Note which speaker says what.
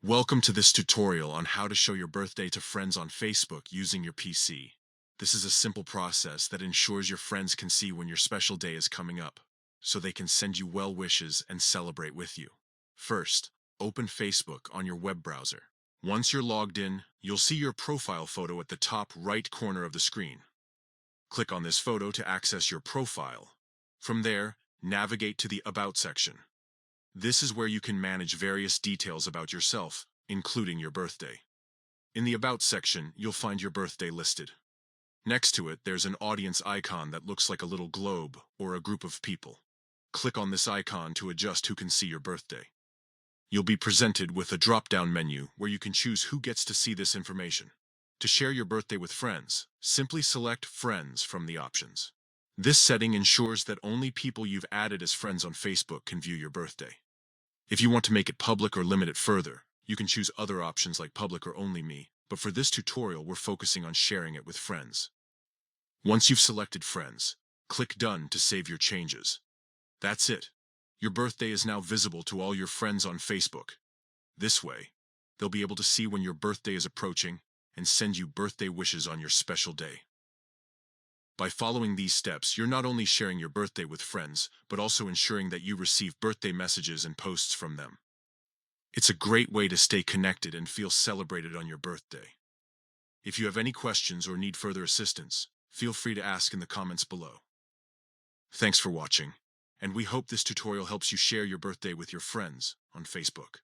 Speaker 1: Welcome to this tutorial on how to show your birthday to friends on Facebook using your PC. This is a simple process that ensures your friends can see when your special day is coming up, so they can send you well wishes and celebrate with you. First, open Facebook on your web browser. Once you're logged in, you'll see your profile photo at the top right corner of the screen. Click on this photo to access your profile. From there, navigate to the About section. This is where you can manage various details about yourself, including your birthday. In the About section, you'll find your birthday listed. Next to it, there's an audience icon that looks like a little globe or a group of people. Click on this icon to adjust who can see your birthday. You'll be presented with a drop-down menu where you can choose who gets to see this information. To share your birthday with friends, simply select Friends from the options. This setting ensures that only people you've added as friends on Facebook can view your birthday. If you want to make it public or limit it further, you can choose other options like Public or Only Me, but for this tutorial we're focusing on sharing it with friends. Once you've selected Friends, click Done to save your changes. That's it. Your birthday is now visible to all your friends on Facebook. This way, they'll be able to see when your birthday is approaching and send you birthday wishes on your special day. By following these steps, you're not only sharing your birthday with friends, but also ensuring that you receive birthday messages and posts from them. It's a great way to stay connected and feel celebrated on your birthday. If you have any questions or need further assistance, feel free to ask in the comments below. Thanks for watching, and we hope this tutorial helps you share your birthday with your friends on Facebook.